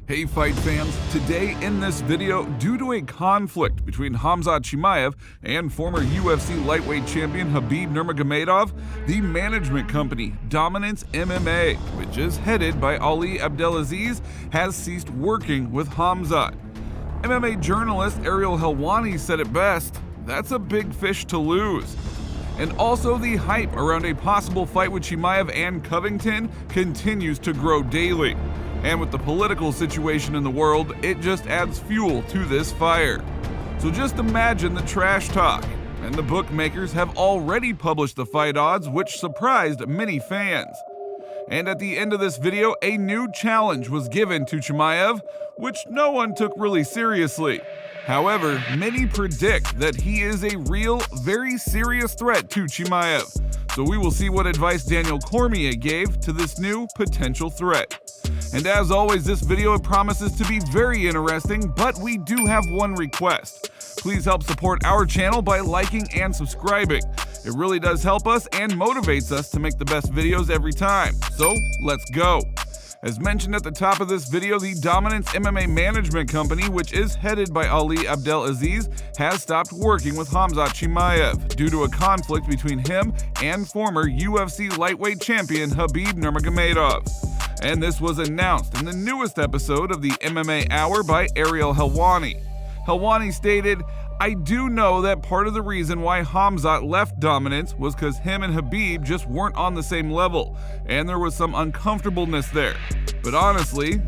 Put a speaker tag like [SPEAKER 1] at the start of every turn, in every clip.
[SPEAKER 1] Hey fight fans, today in this video, due to a conflict between Khamzat Chimaev and former UFC lightweight champion Khabib Nurmagomedov, the management company Dominance MMA, which is headed by Ali Abdelaziz, has ceased working with Khamzat. MMA journalist Ariel Helwani said it best, "That's a big fish to lose." And also the hype around a possible fight with Chimaev and Covington continues to grow daily. And with the political situation in the world, it just adds fuel to this fire. So just imagine the trash talk. And the bookmakers have already published the fight odds, which surprised many fans. And at the end of this video, a new challenge was given to Chimaev, which no one took really seriously. However, many predict that he is a real, very serious threat to Chimaev. So we will see what advice Daniel Cormier gave to this new potential threat. And as always, this video promises to be very interesting, but we do have one request. Please help support our channel by liking and subscribing. It really does help us and motivates us to make the best videos every time. So let's go. As mentioned at the top of this video, the Dominance MMA management company, which is headed by Ali Abdelaziz, has stopped working with Khamzat Chimaev due to a conflict between him and former UFC lightweight champion Khabib Nurmagomedov. And this was announced in the newest episode of the MMA Hour by Ariel Helwani. Helwani stated, "I do know that part of the reason why Khamzat left Dominance was because him and Khabib just weren't on the same level, and there was some uncomfortableness there. But honestly,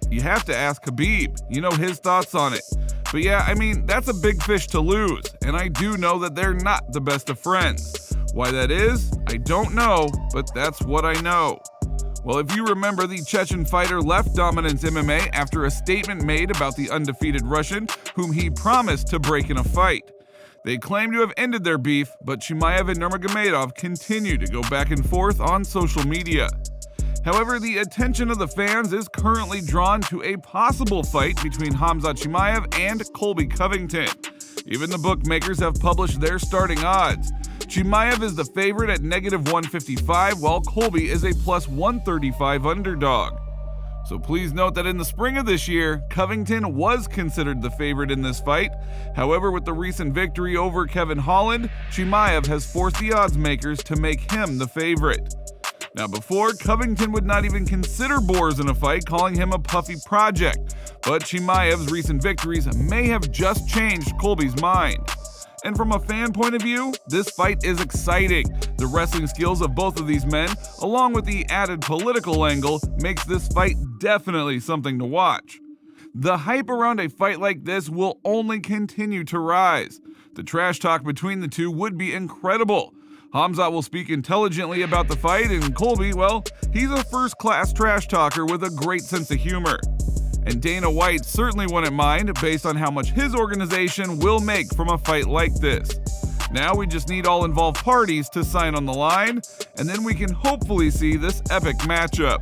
[SPEAKER 1] you have to ask Khabib, his thoughts on it. But yeah, that's a big fish to lose, and I do know that they're not the best of friends. Why that is, I don't know, but that's what I know." Well, if you remember, the Chechen fighter left Dominance MMA after a statement made about the undefeated Russian, whom he promised to break in a fight. They claim to have ended their beef, but Chimaev and Nurmagomedov continue to go back and forth on social media. However, the attention of the fans is currently drawn to a possible fight between Khamzat Chimaev and Colby Covington. Even the bookmakers have published their starting odds. Chimaev is the favorite at -155, while Colby is a +135 underdog. So please note that in the spring of this year, Covington was considered the favorite in this fight. However, with the recent victory over Kevin Holland, Chimaev has forced the odds makers to make him the favorite. Now before, Covington would not even consider Boers in a fight, calling him a puffy project, but Chimaev's recent victories may have just changed Colby's mind. And from a fan point of view, this fight is exciting. The wrestling skills of both of these men, along with the added political angle, makes this fight definitely something to watch. The hype around a fight like this will only continue to rise. The trash talk between the two would be incredible. Khamzat will speak intelligently about the fight, and Colby, well, he's a first-class trash talker with a great sense of humor. And Dana White certainly wouldn't mind based on how much his organization will make from a fight like this. Now we just need all involved parties to sign on the line, and then we can hopefully see this epic matchup.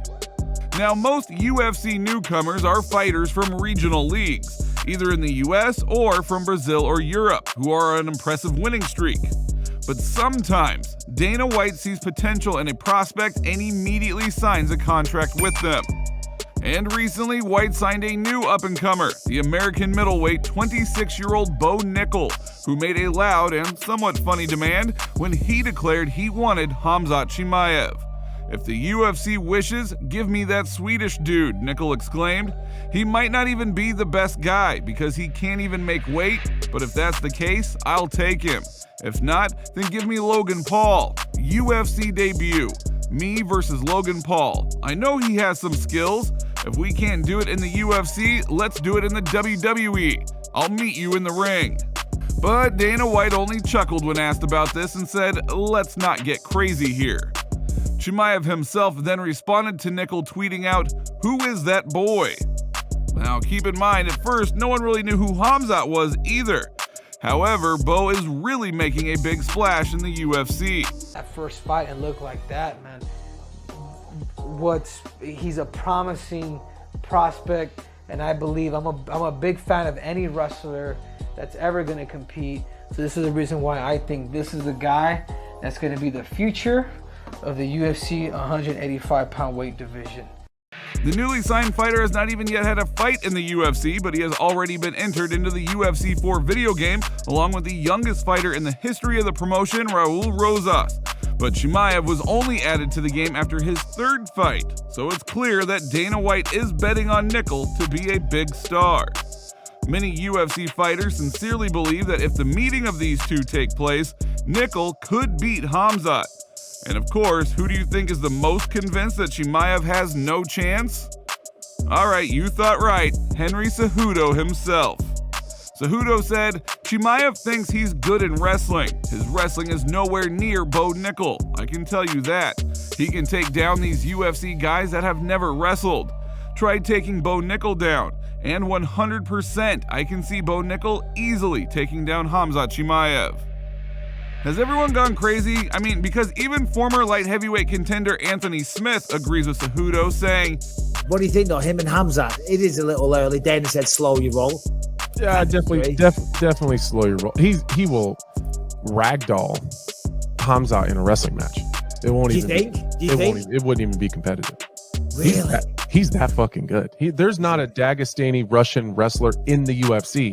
[SPEAKER 1] Now most UFC newcomers are fighters from regional leagues, either in the US or from Brazil or Europe, who are on an impressive winning streak. But sometimes Dana White sees potential in a prospect and immediately signs a contract with them. And recently, White signed a new up-and-comer, the American middleweight 26-year-old Bo Nickel, who made a loud and somewhat funny demand when he declared he wanted Khamzat Chimaev. "If the UFC wishes, give me that Swedish dude," Nickel exclaimed. "He might not even be the best guy because he can't even make weight, but if that's the case, I'll take him. If not, then give me Logan Paul. UFC debut. Me versus Logan Paul. I know he has some skills. If we can't do it in the UFC, let's do it in the WWE. I'll meet you in the ring." But Dana White only chuckled when asked about this and said, "Let's not get crazy here." Chimaev himself then responded to Nickel, tweeting out, "Who is that boy?" Now keep in mind, at first no one really knew who Khamzat was either. However, Bo is really making a big splash in the UFC.
[SPEAKER 2] That first fight and look like that, man. He's a promising prospect, and I believe I'm a big fan of any wrestler that's ever going to compete. So this is the reason why I think this is the guy that's going to be the future of the UFC 185-pound weight division.
[SPEAKER 1] The newly signed fighter has not even yet had a fight in the UFC, but he has already been entered into the UFC 4 video game, along with the youngest fighter in the history of the promotion, Raul Rosas. But Chimaev was only added to the game after his third fight, so it's clear that Dana White is betting on Nickel to be a big star. Many UFC fighters sincerely believe that if the meeting of these two take place, Nickel could beat Khamzat. And of course, who do you think is the most convinced that Chimaev has no chance? Alright, you thought right, Henry Cejudo himself. Cejudo said, Chimaev thinks he's good in wrestling. His wrestling is nowhere near Bo Nickel, I can tell you that. He can take down these UFC guys that have never wrestled. Tried taking Bo Nickel down, and 100% I can see Bo Nickel easily taking down Khamzat Chimaev. Has everyone gone crazy? I mean, because even former light heavyweight contender Anthony Smith agrees with Cejudo, saying,
[SPEAKER 3] what do you think though, him and Khamzat? It is a little early. Dana said slow your roll.
[SPEAKER 4] Yeah, definitely slow your roll. He will ragdoll Khamzat in a wrestling match. It won't even. It wouldn't even be competitive.
[SPEAKER 3] Really?
[SPEAKER 4] He's that fucking good. There's not a Dagestani Russian wrestler in the UFC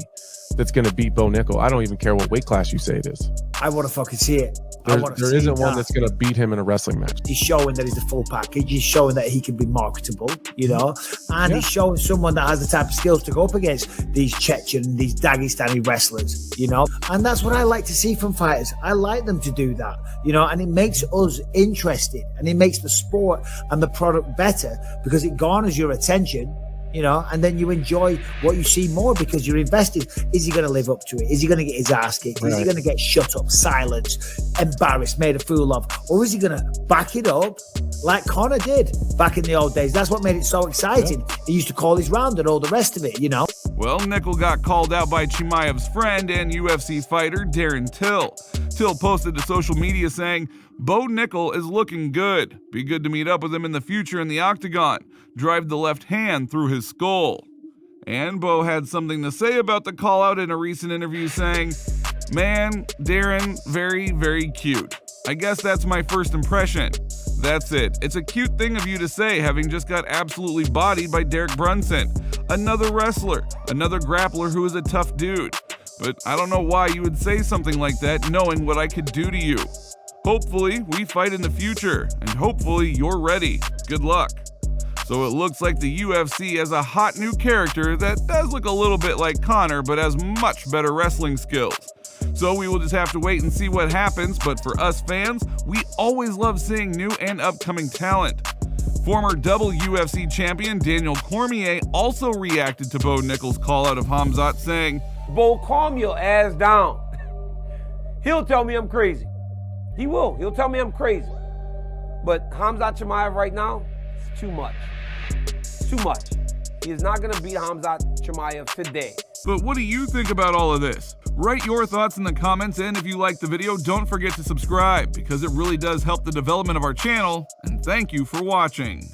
[SPEAKER 4] that's going to beat Bo Nickel. I don't even care what weight class you say it is.
[SPEAKER 3] I want to fucking see it.
[SPEAKER 4] There isn't one that's going to beat him in a wrestling match.
[SPEAKER 3] He's showing that he's a full package. He's showing that he can be marketable, you know, and he's showing someone that has the type of skills to go up against these Chechen, these Dagestani wrestlers, you know, and that's what I like to see from fighters. I like them to do that, you know, and it makes us interested and it makes the sport and the product better because it garners your attention. You know, and then you enjoy what you see more because you're invested. Is he going to live up to it? Is he going to get his ass kicked? Is he going to get shut up, silenced, embarrassed, made a fool of? Or is he going to back it up like Conor did back in the old days? That's what made it so exciting. He used to call his round and all the rest of it, you know?
[SPEAKER 1] Well, Nickel got called out by Chimaev's friend and UFC fighter Darren Till. Till posted to social media saying, Bo Nickel is looking good. Be good to meet up with him in the future in the octagon. Drive the left hand through his skull. And Bo had something to say about the call out in a recent interview saying, man, Darren, very, very cute. I guess that's my first impression. That's it. It's a cute thing of you to say, having just got absolutely bodied by Derek Brunson, another wrestler, another grappler who is a tough dude. But I don't know why you would say something like that knowing what I could do to you. Hopefully, we fight in the future, and hopefully you're ready. Good luck. So it looks like the UFC has a hot new character that does look a little bit like Conor, but has much better wrestling skills. So we will just have to wait and see what happens, but for us fans, we always love seeing new and upcoming talent. Former double UFC champion Daniel Cormier also reacted to Bo Nickel's call out of Khamzat, saying,
[SPEAKER 5] Bo, calm your ass down. He'll tell me I'm crazy. He will. He'll tell me I'm crazy. But Khamzat Chimaev right now, it's too much. Too much. He is not going to beat Khamzat Chimaev today.
[SPEAKER 1] But what do you think about all of this? Write your thoughts in the comments, and if you liked the video, don't forget to subscribe because it really does help the development of our channel, and thank you for watching.